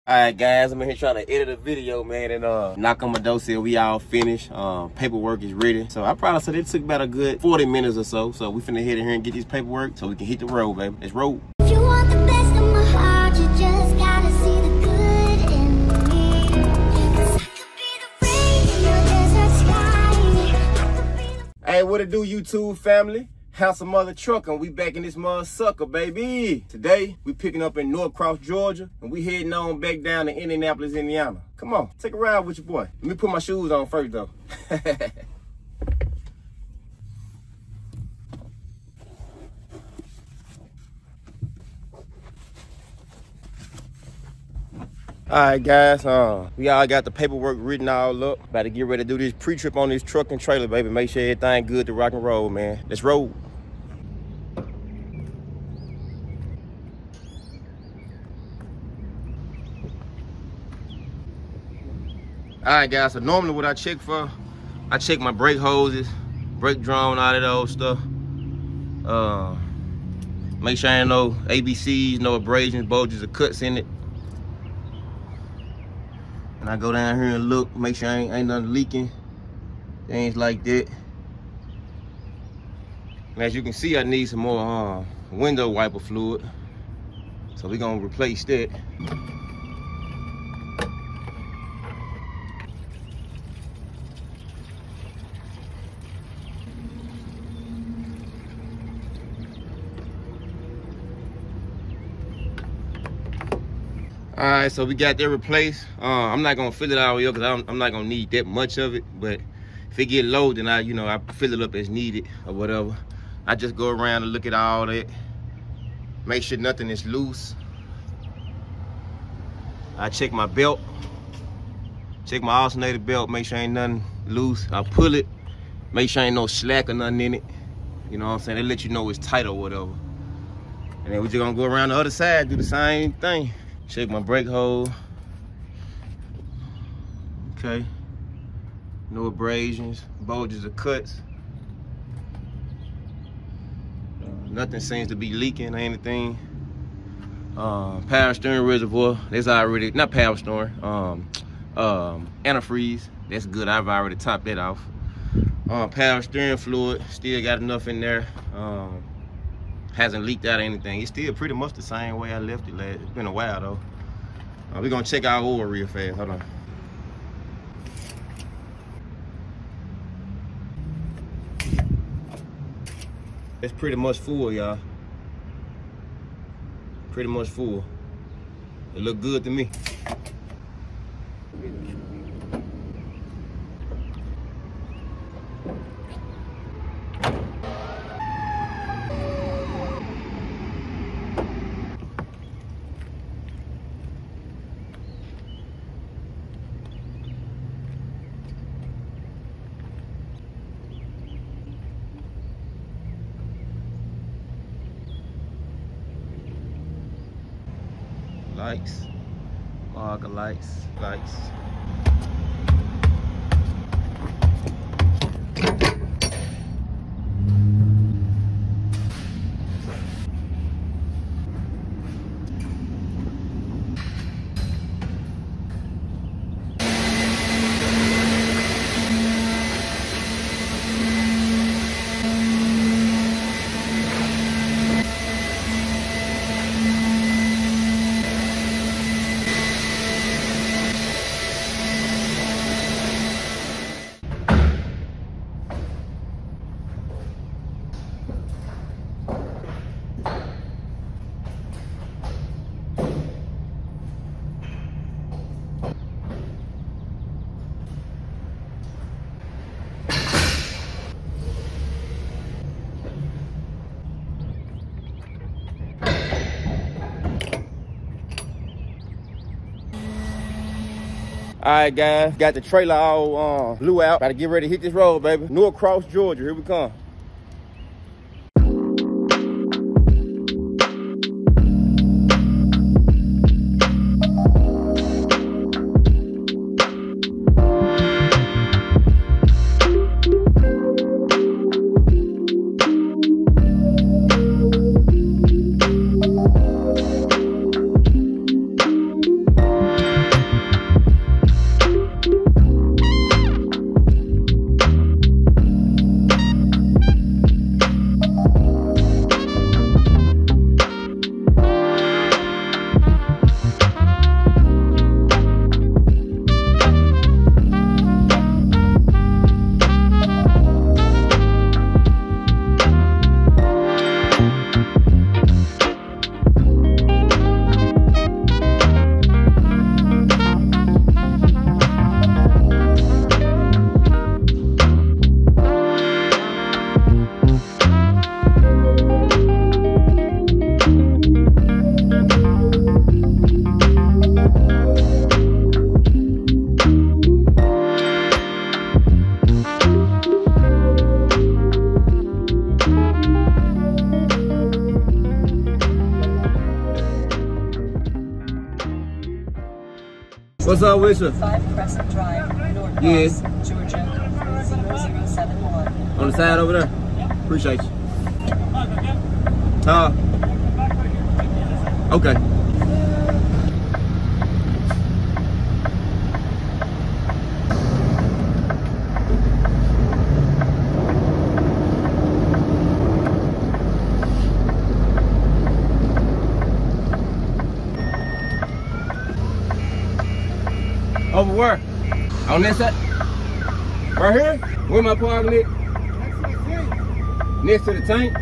Alright guys, I'm in here trying to edit a video, man, and knock on my door, said we all finished. Paperwork is ready. So I probably said it took about a good 40 minutes or so. So we finna head in here and get this paperwork so we can hit the road, baby. Let's roll. If you want the best of my heart, you just gotta see the good in me. 'Cause I could be the rain in your desert sky. I could be the... Hey, what it do, YouTube family? HandsomeMothaTRUCKA, and we back in this mother sucker, baby. Today, we picking up in Norcross, Georgia, and we heading on back down to Indianapolis, Indiana. Come on, take a ride with your boy. Let me put my shoes on first, though. Alright guys, we all got the paperwork written all up. About to get ready to do this pre-trip on this truck and trailer, baby. Make sure everything good to rock and roll, man. Let's roll. Alright guys, so normally what I check for, I check my brake hoses, brake drum, all that old stuff. Make sure I ain't no ABCs, no abrasions, bulges, or cuts in it. And I go down here and look, make sure ain't nothing leaking, things like that. And as you can see, I need some more window wiper fluid. So we're gonna replace that. All right, so we got that replaced. I'm not gonna fill it all up because I'm not gonna need that much of it. But if it get low, then I fill it up as needed or whatever. I just go around and look at all that, make sure nothing is loose. I check my belt, check my alternator belt, make sure ain't nothing loose. I pull it, make sure ain't no slack or nothing in it. You know what I'm saying? They let you know it's tight or whatever. And then we're just gonna go around the other side, do the same thing. Check my brake hole. Okay. No abrasions, bulges or cuts. Nothing seems to be leaking or anything. Power steering reservoir. That's already, not power steering. Antifreeze. That's good. I've already topped that off. Power steering fluid. Still got enough in there. Hasn't leaked out or anything. It's still pretty much the same way I left it last. It's been a while though. We're gonna check our oil real fast. Hold on. It's pretty much full, y'all. Pretty much full. It look good to me. Lights, marker lights. All right, guys, got the trailer all blew out. About to get ready to hit this road, baby. Norcross, Georgia, here we come. What's up with you? 5 Crescent Drive, NORCROSS, Yes. Georgia, 30071. On the side over there? Appreciate you. Okay. Over where? On this side? Right here? Where my parking at? Next to the tank.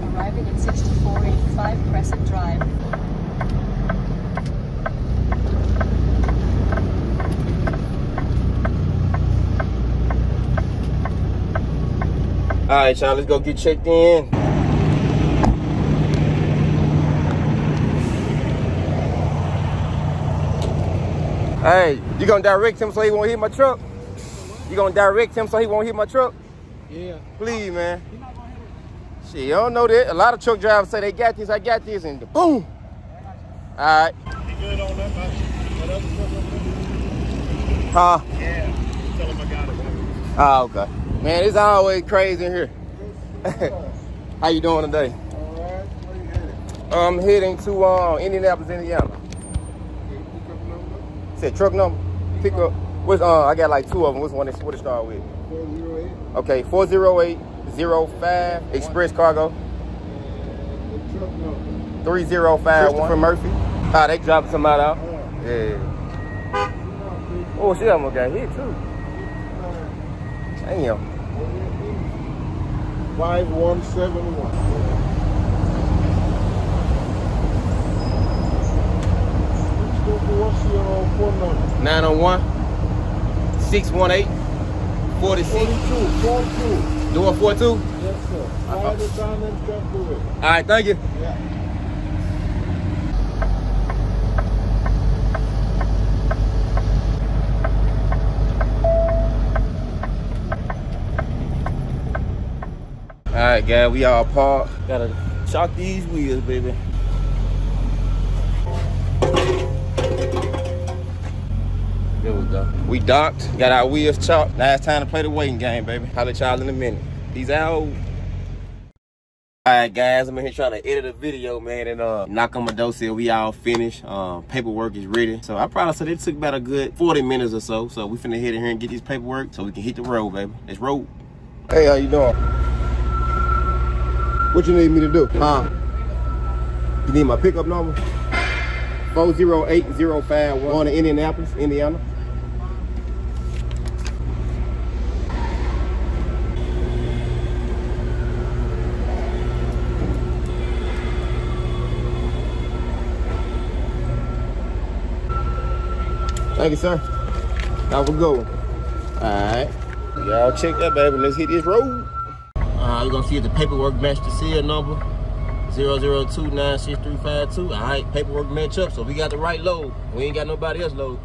Arriving at 6485 Crescent Drive. All right, y'all, let's go get checked in. Hey, you gonna direct him so he won't hit my truck? You gonna direct him so he won't hit my truck? Yeah. Please, man. Shit, you don't know that. A lot of truck drivers say they got this, I got this, and boom. All right. You good on that, man? That other truck over there? Huh? Yeah. Tell him I got it. Oh, okay. Man, it's always crazy in here. How you doing today? All right. Where you headed? I'm heading to Indianapolis, Indiana. Okay, pickup number? Said truck number? Pick up. What's I got like 2 of them. Which one? What it start with? 408. Okay, 40805 Express Cargo. And the truck number? 3051 Christopher Murphy. Ah, they dropping somebody out. Yeah. Oh, she almost got hit too. Damn. 5171. What's your phone number? 901-618-46. 42. Door 42? Yes, sir. Slide it down and jump through it. All right, thank you. Yeah. All right, guys, we all parked. Gotta chalk these wheels, baby. There we go. We docked, got our wheels chalked. Now it's time to play the waiting game, baby. I'll let y'all in a minute. Peace out. All right, guys, I'm in here trying to edit a video, man, and knock on my door, said we all finished. Paperwork is ready. So I probably said it took about a good 40 minutes or so. So we finna head in here and get this paperwork so we can hit the road, baby. Let's roll. Hey, how you doing? What you need me to do? You need my pickup number? 40805 going to Indianapolis, Indiana. Thank you, sir. Have a good one. All right. Y'all check that, baby. Let's hit this road. You're gonna see if the paperwork match the seal number 002963552. All right, paperwork match up, so we got the right load. We ain't got nobody else load.